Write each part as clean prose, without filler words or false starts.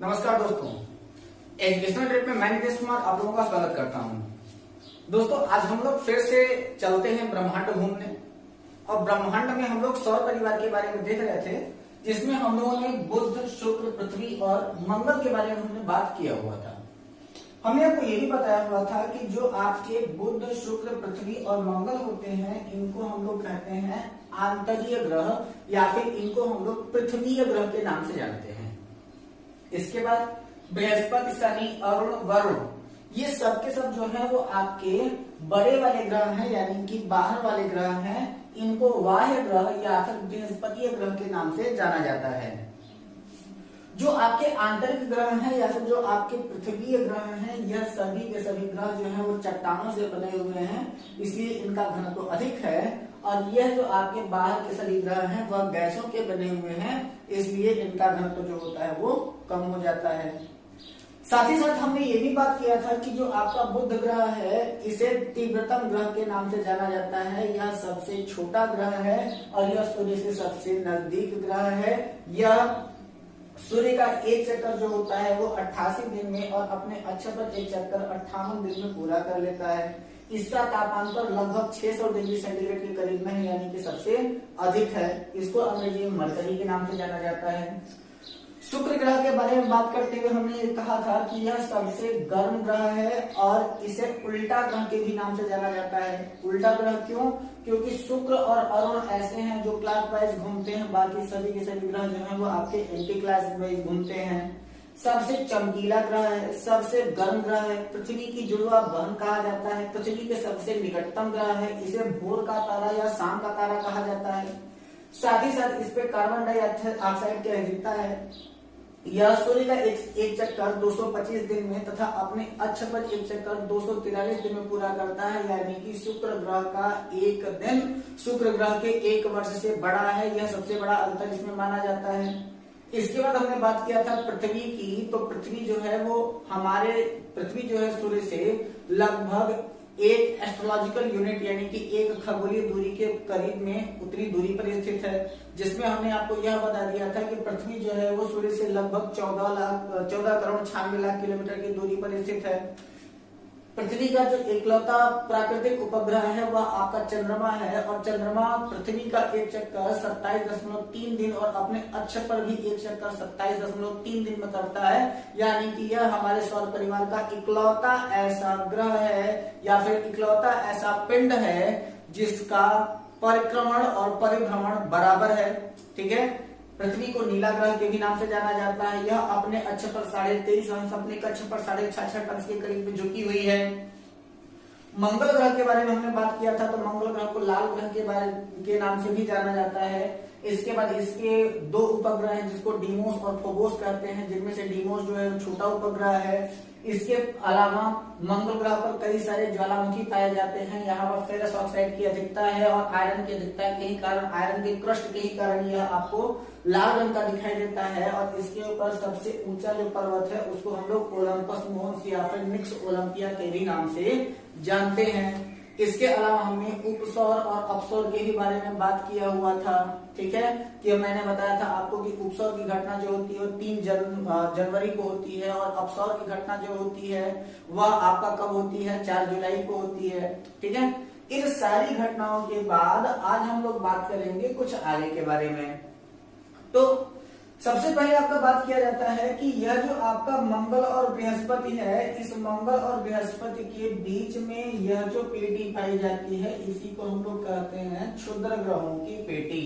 नमस्कार दोस्तों, educational trip में मैं नितेश कुमार आप लोगों का स्वागत करता हूं। दोस्तों, आज हम लोग फिर से चलते हैं ब्रह्मांड घूमने। और ब्रह्मांड में हम लोग सौर परिवार के बारे में देख रहे थे, जिसमें हम लोगों ने बुध, शुक्र, पृथ्वी और मंगल के बारे में हमने बात किया हुआ था। हमने आपको ये भी बताया हुआ था कि जो आपके बुध, शुक्र, पृथ्वी और मंगल होते हैं, इनको हम लोग कहते हैं आंतरिक ग्रह, या फिर इनको हम लोग पृथ्वीय ग्रह के नाम से जानते हैं। इसके बाद बृहस्पति, शनि, अरुण, वरुण, ये सब के सब जो है वो आपके बड़े वाले ग्रह हैं, यानी कि बाहर वाले ग्रह हैं। इनको बाह्य ग्रह या फिर बृहस्पतीय ग्रह के नाम से जाना जाता है। जो आपके आंतरिक ग्रह हैं या फिर जो आपके पृथ्वीय ग्रह हैं, यह सभी के सभी ग्रह जो है वो चट्टानों से बने हुए हैं, इसलिए इनका घनत्व अधिक है। और यह जो आपके बाहर के सभी ग्रह हैं वह गैसों के बने हुए हैं, इसलिए इनका घनत्व जो होता है वो कम हो जाता है। साथ ही साथ हमने ये भी बात किया था कि जो आपका बुध ग्रह है, इसे तीव्रतम ग्रह के नाम से जाना जाता है। यह सबसे छोटा ग्रह है और यह सूर्य से सबसे नजदीक ग्रह है। यह सूर्य का एक चक्कर जो होता है वो 88 दिन में और अपने अक्ष पर एक चक्कर 58 दिन में पूरा कर लेता है। इसका तापांतर लगभग 600 डिग्री सेंटीग्रेड के करीब में है, यानी कि सबसे अधिक है। इसको अंग्रेजी में मरकरी के नाम से जाना जाता है। शुक्र ग्रह के बारे में बात करते हुए हमने कहा था कि यह सबसे गर्म ग्रह है और इसे उल्टा ग्रह के भी नाम से जाना जाता है। उल्टा ग्रह क्यों? क्योंकि शुक्र और अरुण ऐसे हैं जो क्लॉकवाइज घूमते हैं, बाकी सभी के सभी ग्रह जो हैं वो आपके एंटी क्लॉकवाइज घूमते हैं। सबसे चमकीला ग्रह है, सबसे गर्म ग्रह है, पृथ्वी की जुड़वा बहन कहा जाता है, पृथ्वी के सबसे निकटतम ग्रह है, इसे भोर का तारा या शाम का तारा कहा जाता है। साथ ही साथ इस पे कार्बन डाइऑक्साइड की अधिकता है। यह सूर्य का एक चक्कर 225 दिन में तथा अपने अक्ष पर एक चक्कर 243 दिन में पूरा करता है, यानी कि शुक्र ग्रह का एक दिन शुक्र ग्रह के एक वर्ष से बड़ा है। यह सबसे बड़ा अंतर इसमें माना जाता है। इसके बाद हमने बात किया था पृथ्वी की। तो पृथ्वी जो है वो पृथ्वी जो है सूर्य से लगभग एक एस्ट्रोलॉजिकल यूनिट यानी कि एक खगोलीय दूरी के करीब में उत्तरी दूरी पर स्थित है, जिसमें हमने आपको यह बता दिया था कि पृथ्वी जो है वो सूर्य से लगभग 14 करोड़ 96 लाख किलोमीटर की दूरी पर स्थित है। पृथ्वी का जो इकलौता प्राकृतिक उपग्रह है वह आपका चंद्रमा है, और चंद्रमा पृथ्वी का एक चक्कर 27.3 दिन और अपने अक्ष पर भी एक चक्कर 27.3 दिन में करता है, यानी कि यह हमारे सौर परिवार का इकलौता ऐसा ग्रह है या फिर इकलौता ऐसा पिंड है जिसका परिक्रमण और परिभ्रमण बराबर है। ठीक है, पृथ्वी को नीला ग्रह के भी नाम से जाना जाता है। यह अपने अक्ष पर 23.5 अंश, अपने कक्ष पर 66.5 अंश के करीब में झुकी हुई है। मंगल ग्रह के बारे में हमने बात किया था, तो मंगल ग्रह को लाल ग्रह के नाम से भी जाना जाता है। इसके बाद इसके दो उपग्रह हैं जिसको डीमोस और फोबोस कहते हैं, जिनमें से डीमोस जो है छोटा उपग्रह है। इसके अलावा मंगल ग्रह पर कई सारे ज्वालामुखी पाए जाते हैं। यहाँ पर फेरस ऑक्साइड की अधिकता है और आयरन की अधिकता के ही कारण, आयरन के क्रस्ट के ही कारण यह आपको लाल रंग का दिखाई देता है। और इसके ऊपर सबसे ऊंचा जो पर्वत है उसको हम लोग ओलंपस मोन्स या फिर निक्स ओलंपिया के भी नाम से जानते हैं। इसके अलावा हमने उपसौर और अपसौर के भी बारे में बात किया हुआ था। ठीक है, कि मैंने बताया था आपको कि उपसौर की घटना जो होती है 3 जनवरी को होती है, और अपसौर की घटना जो होती है वह आपका कब होती है? 4 जुलाई को होती है। ठीक है, इन सारी घटनाओं के बाद आज हम लोग बात करेंगे कुछ आगे के बारे में। तो सबसे पहले आपका बात किया जाता है कि यह जो आपका मंगल और बृहस्पति है, इस मंगल और बृहस्पति के बीच में यह जो पेटी पाई जाती है इसी को हम लोग कहते हैं क्षुद्र ग्रहों की पेटी।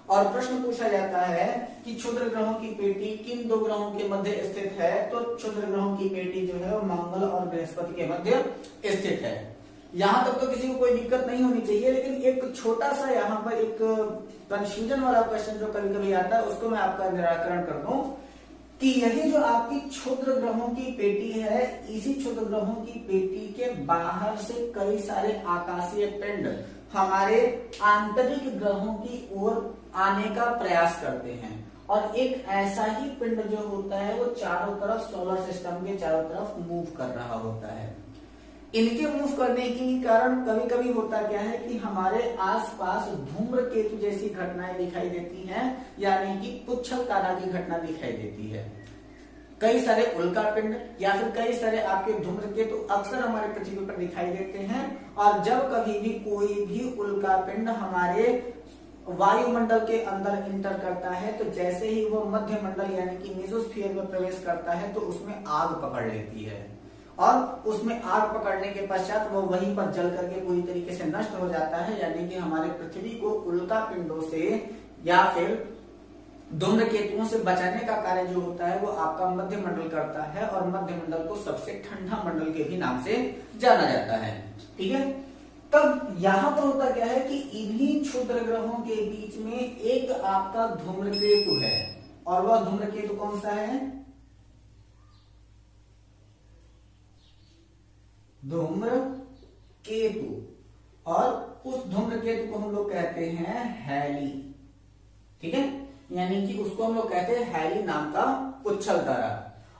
और प्रश्न पूछा जाता है कि क्षुद्र ग्रहों की पेटी किन दो ग्रहों के मध्य स्थित है? तो क्षुद्र ग्रहों की पेटी जो है वो मंगल और बृहस्पति के मध्य स्थित है। यहां तक तो किसी को कोई दिक्कत नहीं होनी चाहिए, लेकिन एक छोटा सा यहाँ पर एक कंफ्यूजन वाला क्वेश्चन जो कभी कभी आता है उसको मैं आपका निराकरण कर दूं कि यही जो आपकी क्षुद्र ग्रहों की पेटी है, इसी क्षुद्र ग्रहों की पेटी के बाहर से कई सारे आकाशीय पिंड हमारे आंतरिक ग्रहों की ओर आने का प्रयास करते हैं। और एक ऐसा ही पिंड जो होता है वो चारों तरफ सोलर सिस्टम के चारों तरफ मूव कर रहा होता है। इनके मूव करने के कारण कभी कभी होता क्या है कि हमारे आसपास धूम्रकेतु जैसी घटनाएं दिखाई देती हैं, यानी कि पुच्छल तारा की घटना दिखाई देती है। कई सारे उल्कापिंड या फिर कई सारे आपके धूम्रकेतु अक्सर हमारे पृथ्वी पर दिखाई देते हैं। और जब कभी भी कोई भी उल्कापिंड हमारे वायुमंडल के अंदर इंटर करता है तो जैसे ही वो मध्य मंडल यानी कि मेसोस्फीयर में प्रवेश करता है तो उसमें आग पकड़ लेती है, और उसमें आग पकड़ने के पश्चात वो वहीं पर जल करके पूरी तरीके से नष्ट हो जाता है। यानी कि हमारे पृथ्वी को उल्कापिंडों से या फिर धूम्रकेतुओं से बचाने का कार्य जो होता है वो आपका मध्य मंडल करता है, और मध्य मंडल को सबसे ठंडा मंडल के भी नाम से जाना जाता है। ठीक है, तब यहां पर होता क्या है कि इन्हीं क्षुद्र ग्रहों के बीच में एक आपका धूम्रकेतु है, और वह धूम्रकेतु कौन सा है? धूम्रकेतु। और उस धूम्रकेतु को हम लोग कहते हैं हैली। ठीक है, यानी कि उसको हम लोग कहते हैं हैली नाम का उच्छल तारा।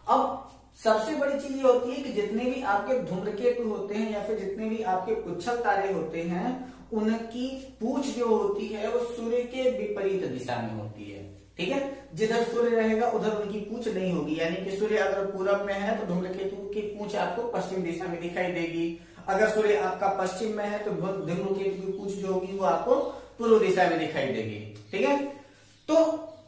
अब सबसे बड़ी चीज ये होती है कि जितने भी आपके धूम्रकेतु होते हैं या फिर जितने भी आपके उच्छल तारे होते हैं उनकी पूंछ जो होती है वो सूर्य के विपरीत दिशा में होती है। ठीक है, जिधर सूर्य रहेगा उधर उनकी पूंछ नहीं होगी। यानी कि सूर्य अगर पूरब में है तो धूम्रकेतु की पूंछ आपको पश्चिम दिशा में दिखाई देगी। अगर सूर्य आपका पश्चिम में है तो धूम्रकेतु की पूंछ जो होगी वो आपको पूर्व दिशा में दिखाई देगी। ठीक है, तो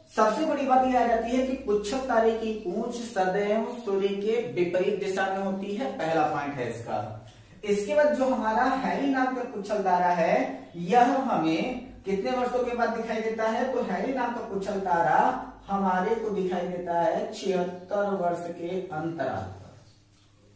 सबसे बड़ी बात यह आ जाती है कि पुच्छक तारे की पूंछ सदैव सूर्य के विपरीत दिशा में होती है। पहला पॉइंट है इसका। इसके बाद जो हमारा हैली नाम का पुच्छल तारा है यह हमें कितने वर्षों के बाद दिखाई देता है? तो हैली नाम का पुच्छल तारा हमारे को दिखाई देता है 76 वर्ष के अंतराल पर।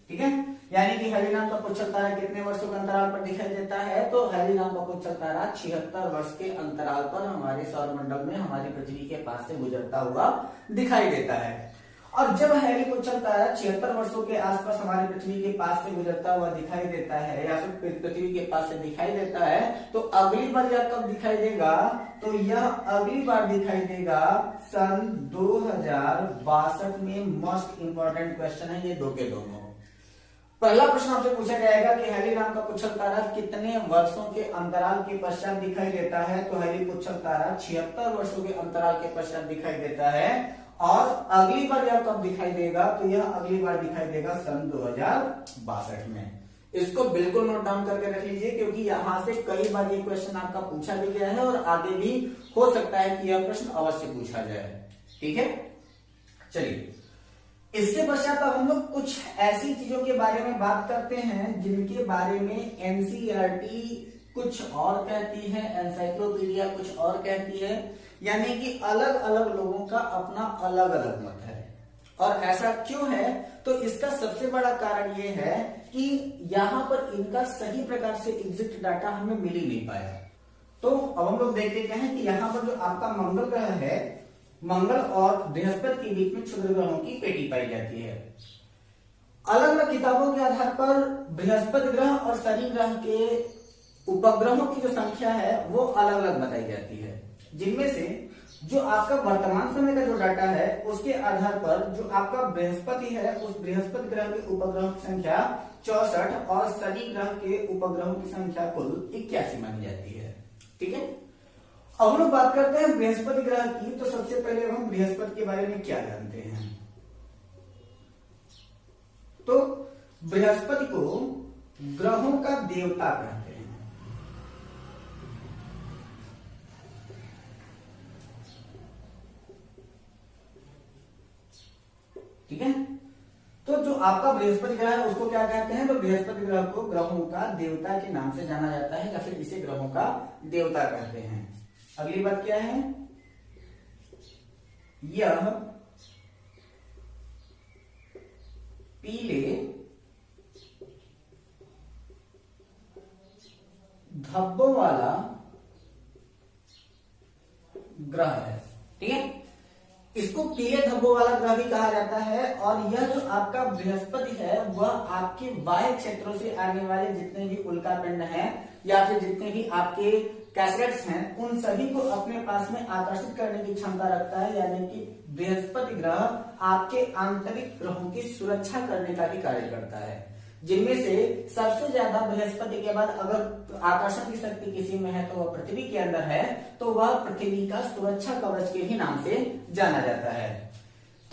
ठीक है, यानी कि हैली नाम का पुच्छल तारा कितने वर्षों के अंतराल पर दिखाई देता है? तो हैली नाम का पुच्छल तारा 76 वर्ष के अंतराल पर हमारे सौरमंडल में हमारी पृथ्वी के पास से गुजरता हुआ दिखाई देता है। और जब हैली पुच्छल तारा 76 वर्षों के आसपास हमारी पृथ्वी के पास से गुजरता हुआ दिखाई देता है या फिर पृथ्वी के पास से दिखाई देता है तो अगली बार यह कब दिखाई देगा? तो यह अगली बार दिखाई देगा सन 2062 में। मोस्ट इंपॉर्टेंट क्वेश्चन है ये दो के दोनों। पहला प्रश्न आपसे पूछा जाएगा कि हैली नाम का पुच्छल तारा कितने वर्षों के अंतराल के पश्चात दिखाई देता है? तो हैली पुच्छल तारा 76 वर्षों के अंतराल के पश्चात दिखाई देता है। और अगली बार यह कब दिखाई देगा? तो यह अगली बार दिखाई देगा सन 2062 में। इसको बिल्कुल नोट डाउन करके रख लीजिए क्योंकि यहां से कई बार ये क्वेश्चन आपका पूछा भी गया है और आगे भी हो सकता है कि यह प्रश्न अवश्य पूछा जाए। ठीक है, चलिए इसके पश्चात अब हम लोग कुछ ऐसी चीजों के बारे में बात करते हैं जिनके बारे में एनसीईआरटी कुछ और कहती है, एनसाइक्लोपीडिया कुछ और कहती है। यानी कि अलग अलग लोगों का अपना अलग अलग मत है। और ऐसा क्यों है? तो इसका सबसे बड़ा कारण ये है कि यहाँ पर इनका सही प्रकार से एग्जैक्ट डाटा हमें मिल ही नहीं पाया। तो अब हम लोग देखते क्या है कि यहाँ पर जो आपका मंगल ग्रह है, मंगल और बृहस्पति के बीच में क्षुद्र ग्रहों की पेटी पाई जाती है। अलग अलग किताबों के आधार पर बृहस्पति ग्रह और शनि ग्रह के उपग्रहों की जो संख्या है वो अलग अलग बताई जाती है, जिनमें से जो आपका वर्तमान समय का जो डाटा है उसके आधार पर जो आपका बृहस्पति है उस बृहस्पति ग्रह के उपग्रहों की संख्या 64 और शनि ग्रह के उपग्रहों की संख्या कुल 81 मानी जाती है। ठीक है, अब हम लोग बात करते हैं बृहस्पति ग्रह की। तो सबसे पहले हम बृहस्पति के बारे में क्या जानते हैं? तो बृहस्पति को ग्रहों का देवता कहते हैं। ठीक है, तो जो आपका बृहस्पति ग्रह है उसको क्या कहते हैं? तो बृहस्पति ग्रह को ग्रहों का देवता के नाम से जाना जाता है या फिर इसे ग्रहों का देवता कहते हैं। अगली बात क्या है? यह पीले धब्बों वाला ग्रह है। ठीक है, इसको पीले धब्बों वाला ग्रह भी कहा जाता है। और यह जो आपका बृहस्पति है वह आपके बाह्य क्षेत्रों से आने वाले जितने भी उल्कापिंड हैं या फिर जितने भी आपके कैसेट्स हैं उन सभी को अपने पास में आकर्षित करने की क्षमता रखता है। यानी कि बृहस्पति ग्रह आपके आंतरिक ग्रहों की सुरक्षा करने का भी कार्य करता है, जिनमें से सबसे ज्यादा बृहस्पति के बाद अगर आकर्षण की शक्ति किसी में है तो वह पृथ्वी के अंदर है, तो वह पृथ्वी का सुरक्षा कवच के ही नाम से जाना जाता है।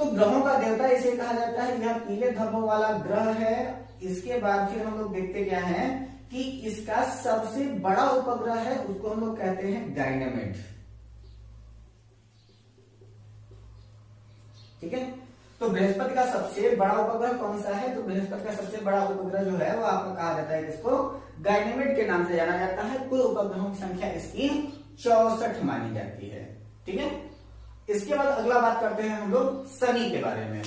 तो ग्रहों का देवता इसे कहा जाता है, यह पीले धब्बों वाला ग्रह है। इसके बाद फिर हम लोग देखते क्या है कि इसका सबसे बड़ा उपग्रह है, उसको हम लोग कहते हैं गाइनेमेड। ठीक है, तो बृहस्पति का सबसे बड़ा उपग्रह कौन सा है? तो बृहस्पति का सबसे बड़ा उपग्रह जो है वो आपको कहा जाता है, इसको गाइनेमेड के नाम से जाना जाता है। कुल उपग्रहों की संख्या इसकी 64 मानी जाती है। ठीक है, इसके बाद अगला बात करते हैं हम लोग शनि के बारे में।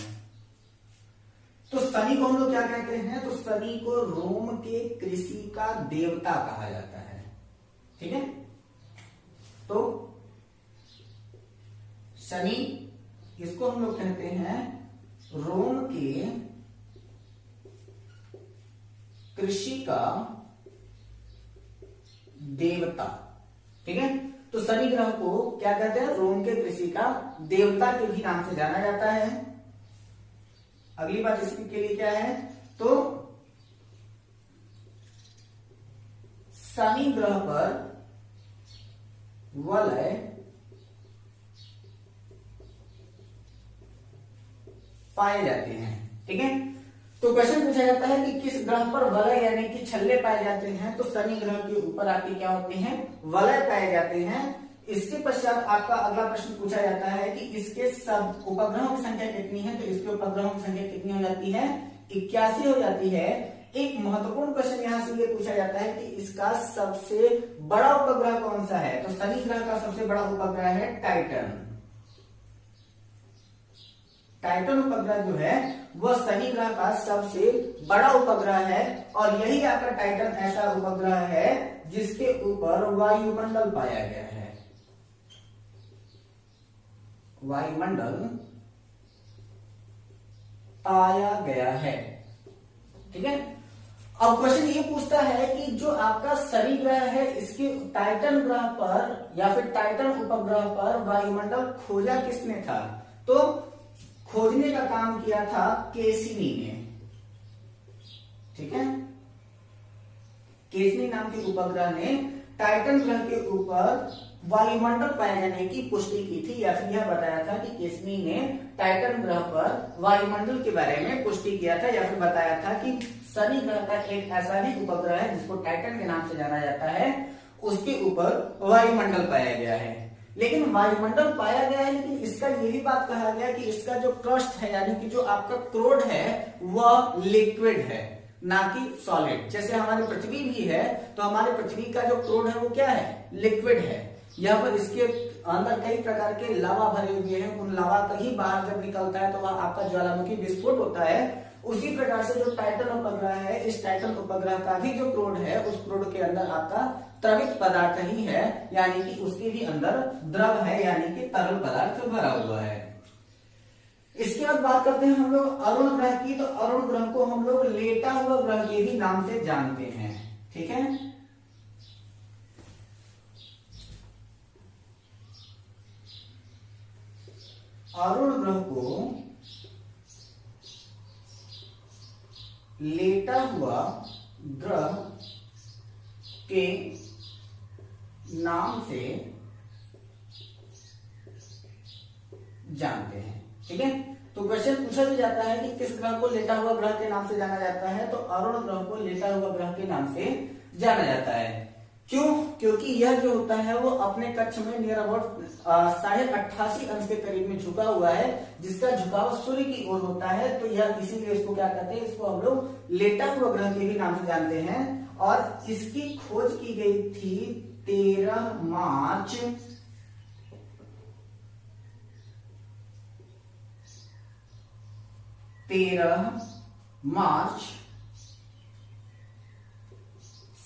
तो शनि को हम लोग क्या कहते हैं? तो शनि को रोम के कृषि का देवता कहा जाता है। ठीक है, तो शनि इसको हम लोग कहते हैं रोम के कृषि का देवता। ठीक है, तो शनि ग्रह को क्या कहते हैं? रोम के कृषि का देवता के भी नाम से जाना जाता है। अगली बात इसके लिए क्या है? तो शनि ग्रह पर वलय पाए जाते हैं। ठीक है, तो क्वेश्चन पूछा जाता है कि किस ग्रह पर वलय यानी कि छल्ले पाए जाते हैं? तो शनि ग्रह के ऊपर आपके क्या होते हैं? वलय पाए जाते हैं। इसके पश्चात आपका अगला प्रश्न पूछा जाता है कि इसके सब उपग्रहों की संख्या कितनी है? तो इसके उपग्रहों की संख्या कितनी हो जाती है? 81 हो जाती है। एक महत्वपूर्ण क्वेश्चन यहां से ये पूछा जाता है कि इसका सबसे बड़ा उपग्रह कौन सा है? तो शनि ग्रह का सबसे बड़ा उपग्रह है टाइटन। टाइटन उपग्रह जो है वह शनि ग्रह का सबसे बड़ा उपग्रह है, और यही आपका टाइटन ऐसा उपग्रह है जिसके ऊपर वायुमंडल पाया गया है। वायुमंडल पाया गया है। ठीक है, अब क्वेश्चन ये पूछता है कि जो आपका शनि ग्रह है इसके टाइटन ग्रह पर या फिर टाइटन उपग्रह पर वायुमंडल खोजा किसने था? तो खोजने का काम किया था केसिनी ने। ठीक है, केसिनी नाम के उपग्रह ने टाइटन ग्रह के ऊपर वायुमंडल पाए जाने की पुष्टि की थी, या फिर यह बताया था कि केसिनी ने टाइटन ग्रह पर वायुमंडल के बारे में पुष्टि किया था, या फिर बताया था कि शनि ग्रह का एक ऐसा भी उपग्रह है जिसको टाइटन के नाम से जाना जाता है, उसके ऊपर वायुमंडल पाया गया है। लेकिन वायुमंडल पाया गया है, लेकिन इसका ये भी बात कहा गया कि इसका जो क्रस्ट है यानी कि जो आपका क्रोड है वह लिक्विड है, ना कि सॉलिड। जैसे हमारी पृथ्वी भी है, तो हमारी पृथ्वी का जो क्रोड है वो क्या है? लिक्विड है। यहाँ पर इसके अंदर कई प्रकार के लावा भरे हुए हैं, उन लावा का ही बाहर जब निकलता है तो वह आपका ज्वालामुखी विस्फोट होता है। उसी प्रकार से जो टाइटन उपग्रह है, इस टाइटन उपग्रह का भी जो क्रोड है उस क्रोड के अंदर आपका द्रवित पदार्थ ही है, यानी कि उसके भी अंदर द्रव है, यानी कि तरल पदार्थ भरा हुआ है। इसके बाद बात करते हैं हम लोग अरुण ग्रह की। तो अरुण ग्रह को हम लोग लेटा हुआ ग्रह के भी नाम से जानते हैं। ठीक है, अरुण ग्रह को लेटा हुआ ग्रह के नाम से जानते हैं। ठीक है, तो क्वेश्चन पूछा भी जाता है कि किस ग्रह को लेटा हुआ ग्रह के नाम से जाना जाता है? तो अरुण ग्रह को लेटा हुआ ग्रह के नाम से जाना जाता है। क्यों? क्योंकि यह जो होता है वो अपने कक्ष में नियर अबाउट 88.5 अंश के करीब में झुका हुआ है, जिसका झुकाव सूर्य की ओर होता है। तो यह इसीलिए इसको क्या कहते हैं? इसको हम लोग लेटा हुआ ग्रह के भी नाम से जानते हैं। और इसकी खोज की गई थी 13 मार्च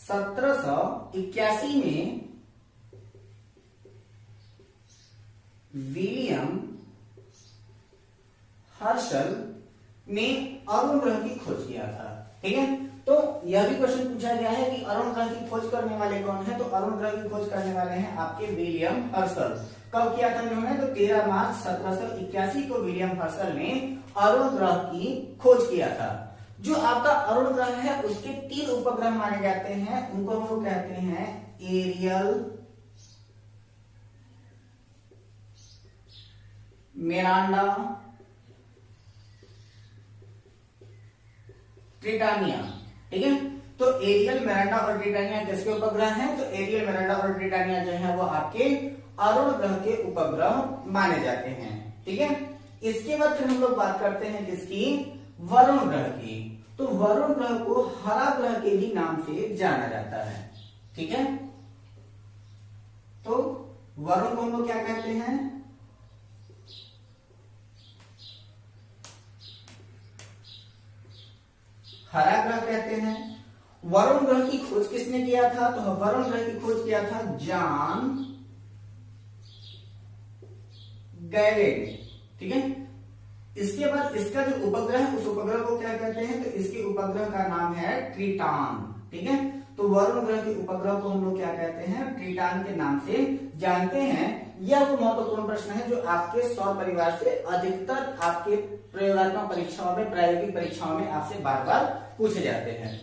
1781 में विलियम हर्शल ने अरुण ग्रह की खोज किया था। ठीक है, तो यह भी क्वेश्चन पूछा गया है कि अरुण ग्रह की खोज करने वाले कौन है? तो अरुण ग्रह की खोज करने वाले हैं आपके विलियम हर्शल। कब किया था इन्होंने? तो 13 मार्च 1781 को विलियम हर्शल ने अरुण ग्रह की खोज किया था। जो आपका अरुण ग्रह है उसके 3 उपग्रह माने जाते हैं, उनको हम लोग कहते हैं एरियल, मिरांडा ट्रिटानिया। ठीक है, तो एरियल, मिरांडा और ट्रिटानिया किसके उपग्रह हैं? तो एरियल, मिरांडा और ट्रिटानिया जो है वो आपके अरुण ग्रह के उपग्रह माने जाते हैं। ठीक है, इसके बाद फिर हम लोग बात करते हैं किसकी? वरुण ग्रह की। तो वरुण ग्रह को हरा ग्रह के भी नाम से जाना जाता है। ठीक है, तो वरुण को हम लोग क्या कहते हैं? हरा ग्रह कहते हैं। वरुण ग्रह की खोज किसने किया था? तो वरुण ग्रह की खोज किया था जॉन गैलेट ने। ठीक है, इसके बाद इसका जो उपग्रह है उस उपग्रह को क्या कहते हैं? तो इसके उपग्रह का नाम है ट्रिटान। ठीक है, तो वरुण ग्रह के उपग्रह को हम लोग क्या कहते हैं? ट्रिटान के नाम से जानते हैं। यह वो महत्वपूर्ण प्रश्न है जो आपके सौर परिवार से अधिकतर आपके प्रयोगात्मक परीक्षाओं में, प्रायोगिक परीक्षाओं में आपसे बार बार पूछे जाते हैं।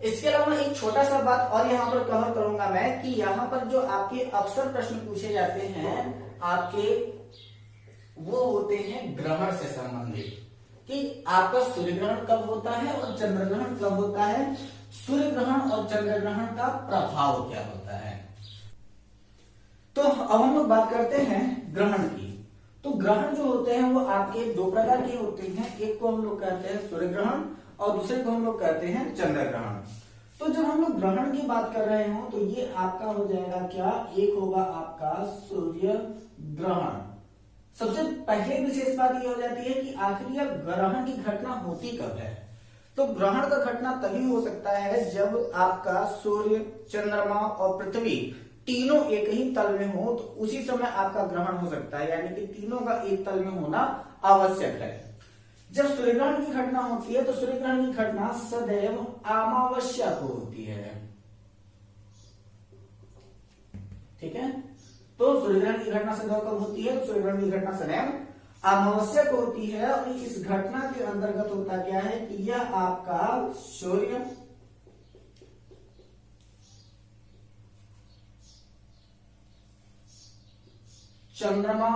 इसके अलावा एक छोटा सा बात और यहाँ पर कवर करूंगा मैं कि यहाँ पर जो आपके अक्सर प्रश्न पूछे जाते हैं आपके, वो होते हैं ग्रहण से संबंधित, कि आपका सूर्य ग्रहण कब होता है और चंद्र ग्रहण कब होता है, सूर्य ग्रहण और चंद्र ग्रहण का प्रभाव क्या होता है। तो अब हम लोग बात करते हैं ग्रहण की। तो ग्रहण जो होते हैं वो आपके दो प्रकार के होते हैं, एक को हम लोग कहते हैं सूर्य ग्रहण और दूसरे को हम लोग कहते हैं चंद्र ग्रहण। तो जब हम लोग ग्रहण की बात कर रहे हो तो ये आपका हो जाएगा क्या? एक होगा आपका सूर्य ग्रहण। सबसे पहले विशेष बात ये हो जाती है कि आखिर यह ग्रहण की घटना होती कब है? तो ग्रहण का घटना तभी हो सकता है जब आपका सूर्य, चंद्रमा और पृथ्वी तीनों एक ही तल में हो, तो उसी समय आपका ग्रहण हो सकता है, यानी कि तीनों का एक तल में होना आवश्यक है। जब सूर्य ग्रहण की घटना होती है तो सूर्य ग्रहण की घटना सदैव अमावस्या को होती है। ठीक है, तो सूर्य ग्रहण की घटना सदैव कब होती है? तो सूर्य ग्रहण की घटना सदैव अमावस्या को होती है। और इस घटना के अंतर्गत होता क्या है कि यह आपका सूर्य, चंद्रमा,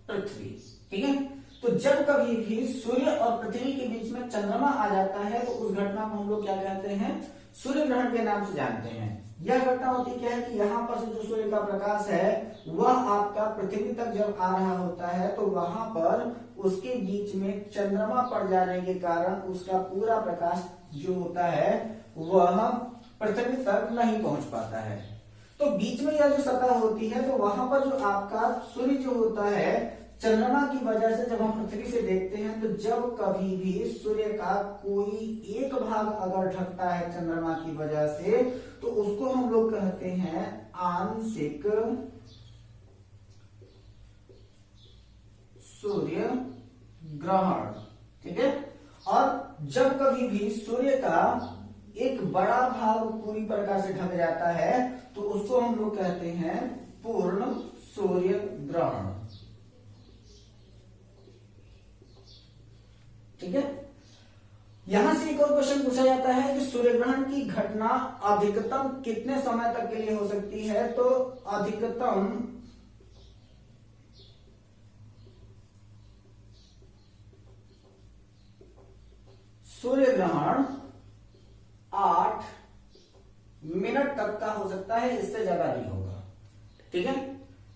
पृथ्वी। ठीक है, तो जब कभी भी सूर्य और पृथ्वी के बीच में चंद्रमा आ जाता है तो उस घटना को हम लोग क्या कहते हैं? सूर्य ग्रहण के नाम से जानते हैं। यह घटना होती क्या है कि यहाँ पर से जो सूर्य का प्रकाश है वह आपका पृथ्वी तक जब आ रहा होता है तो वहां पर उसके बीच में चंद्रमा पड़ जाने के कारण उसका पूरा प्रकाश जो होता है वह पृथ्वी तक नहीं पहुंच पाता है। तो बीच में यह जो सतह होती है तो वहां पर जो आपका सूर्य जो होता है चंद्रमा की वजह से जब हम पृथ्वी से देखते हैं, तो जब कभी भी सूर्य का कोई एक भाग अगर ढकता है चंद्रमा की वजह से तो उसको हम लोग कहते हैं आंशिक सूर्य ग्रहण। ठीक है, और जब कभी भी सूर्य का एक बड़ा भाग पूरी प्रकार से ढक जाता है तो उसको हम लोग कहते हैं पूर्ण सूर्य ग्रहण। ठीक है, यहां से एक और क्वेश्चन पूछा जाता है कि सूर्य ग्रहण की घटना अधिकतम कितने समय तक के लिए हो सकती है? तो अधिकतम सूर्य ग्रहण 8 मिनट तक का हो सकता है, इससे ज्यादा नहीं होगा। ठीक है,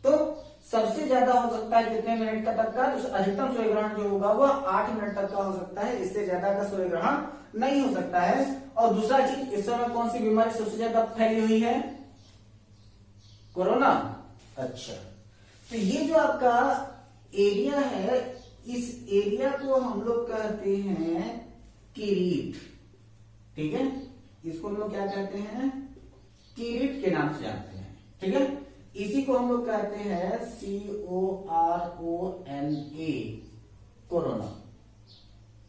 तो सबसे ज्यादा हो सकता है कितने मिनट तक का? तो अधिकतम सूर्य ग्रहण जो होगा वह 8 मिनट तक का हो सकता है, इससे ज्यादा का सूर्य ग्रहण नहीं हो सकता है। और दूसरा चीज, इस समय कौन सी बीमारी सबसे ज्यादा फैली हुई है? कोरोना। अच्छा, तो ये जो आपका एरिया है इस एरिया को हम लोग कहते हैं किरीट। ठीक है, इसको हम लोग क्या कहते हैं? किरीट के नाम से जानते हैं। ठीक है, इसी को हम लोग कहते हैं CORONA, कोरोना।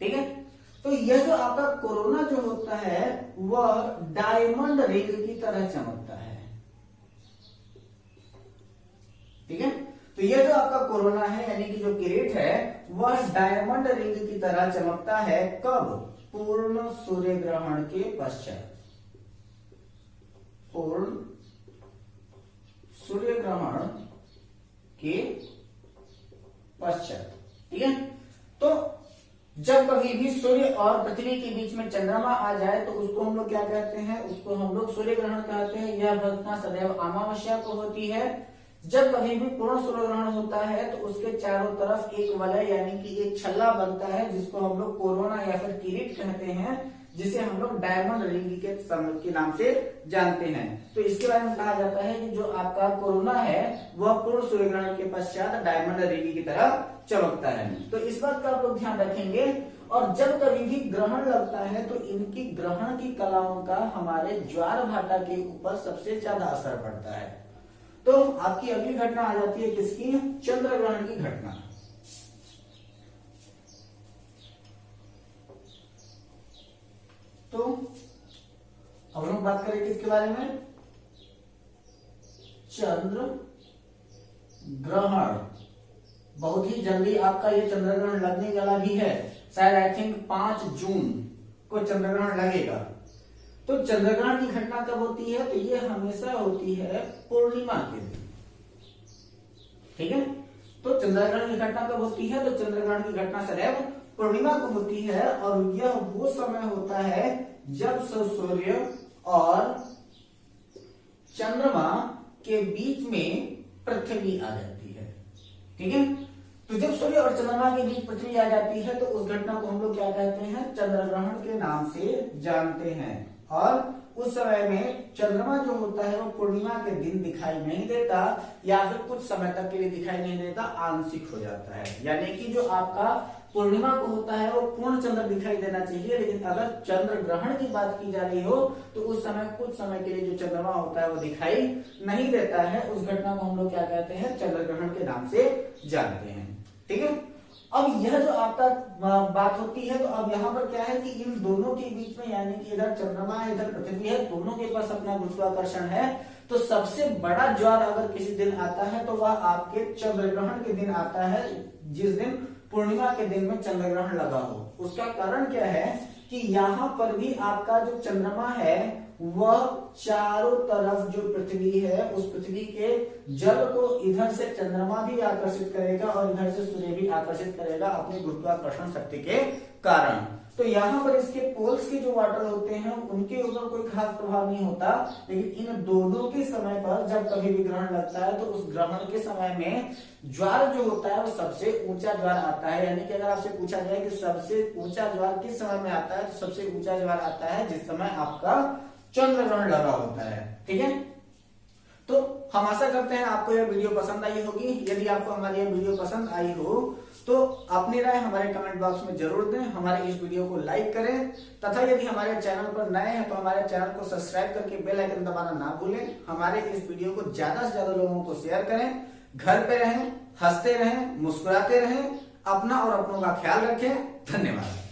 ठीक है, तो यह जो आपका कोरोना जो होता है वह डायमंड रिंग की तरह चमकता है। ठीक है, तो यह जो आपका कोरोना है यानी कि जो किरीट है वह डायमंड रिंग की तरह चमकता है। कब? पूर्ण सूर्य ग्रहण के पश्चात। पूर्ण सूर्य ग्रहण के पश्चात। ठीक है, तो जब कभी भी सूर्य और पृथ्वी के बीच में चंद्रमा आ जाए तो उसको हम लोग क्या कहते हैं, उसको हम लोग सूर्य ग्रहण कहते हैं। यह घटना सदैव अमावस्या को होती है। जब कभी भी पूर्ण सूर्य ग्रहण होता है तो उसके चारों तरफ एक वलय यानी कि एक छल्ला बनता है, जिसको हम लोग कोरोना या फिर किरीट कहते हैं, जिसे हम लोग डायमंड रिंग के नाम से जानते हैं। तो इसके बारे में कहा जाता है कि जो आपका कोरोना है वह पूर्ण सूर्य ग्रहण के पश्चात डायमंड रिंग की तरह चमकता है। तो इस बात का आप लोग ध्यान रखेंगे। और जब कभी भी ग्रहण लगता है तो इनकी ग्रहण की कलाओं का हमारे ज्वार भाटा के ऊपर सबसे ज्यादा असर पड़ता है। तो आपकी अगली घटना आ जाती है किसकी, चंद्र ग्रहण की घटना। तो अब हम बात करें किसके बारे में, चंद्र ग्रहण। बहुत ही जल्दी आपका ये चंद्र ग्रहण लगने वाला भी है, शायद आई थिंक 5 जून को चंद्र ग्रहण लगेगा। तो चंद्र ग्रहण की घटना कब होती है, तो ये हमेशा होती है पूर्णिमा के दिन। ठीक है, तो चंद्र ग्रहण की घटना कब होती है, तो चंद्र ग्रहण की घटना सदैव पूर्णिमा को होती है। और यह वो समय होता है जब सूर्य और चंद्रमा के बीच में पृथ्वी आ जाती है। ठीक है, तो जब सूर्य और चंद्रमा के बीच पृथ्वी आ जाती है तो उस घटना को हम लोग क्या कहते हैं, चंद्र ग्रहण के नाम से जानते हैं। और उस समय में चंद्रमा जो होता है वो पूर्णिमा के दिन दिखाई नहीं देता, या फिर कुछ समय तक के लिए दिखाई नहीं देता, आंशिक हो जाता है। यानी कि जो आपका पूर्णिमा को होता है वो पूर्ण चंद्र दिखाई देना चाहिए, लेकिन अगर चंद्र ग्रहण की बात की जा रही हो तो उस समय कुछ समय के लिए जो चंद्रमा होता है वो दिखाई नहीं देता है। उस घटना को हम लोग क्या कहते हैं, चंद्र ग्रहण के नाम से जानते हैं। ठीक है, अब यह जो आपका बात होती है, तो अब यहाँ पर क्या है कि इन दोनों के बीच में, यानी कि इधर चंद्रमा है इधर पृथ्वी है, दोनों के पास अपना गुरुत्वाकर्षण है। तो सबसे बड़ा ज्वार अगर किसी दिन आता है तो वह आपके चंद्र ग्रहण के दिन आता है, जिस दिन पूर्णिमा के दिन में चंद्र ग्रहण लगा हो। उसका कारण क्या है कि यहाँ पर भी आपका जो चंद्रमा है वह चारों तरफ जो पृथ्वी है उस पृथ्वी के जल को इधर से चंद्रमा भी आकर्षित करेगा और इधर से सूर्य भी आकर्षित करेगा अपने गुरुत्वाकर्षण शक्ति के कारण। तो यहाँ पर इसके पोल्स के जो वाटर होते हैं उनके ऊपर कोई खास प्रभाव नहीं होता, लेकिन इन दोनों के समय पर जब कभी भी ग्रहण लगता है तो उस ग्रहण के समय में ज्वार जो होता है वो सबसे ऊंचा ज्वार आता है। यानी कि अगर आपसे पूछा जाए कि सबसे ऊंचा ज्वार किस समय में आता है, तो सबसे ऊंचा ज्वार आता है जिस समय आपका चंद्र ग्रहण लगा होता है। ठीक है, तो हम आशा करते हैं आपको यह वीडियो पसंद आई होगी। यदि आपको हमारी यह वीडियो पसंद आई हो तो अपनी राय हमारे कमेंट बॉक्स में जरूर दें, हमारे इस वीडियो को लाइक करें, तथा यदि हमारे चैनल पर नए हैं तो हमारे चैनल को सब्सक्राइब करके बेल आइकन दबाना ना भूलें। हमारे इस वीडियो को ज्यादा से ज्यादा लोगों को शेयर करें। घर पे रहें, हंसते रहें, मुस्कुराते रहें, अपना और अपनों का ख्याल रखें। धन्यवाद।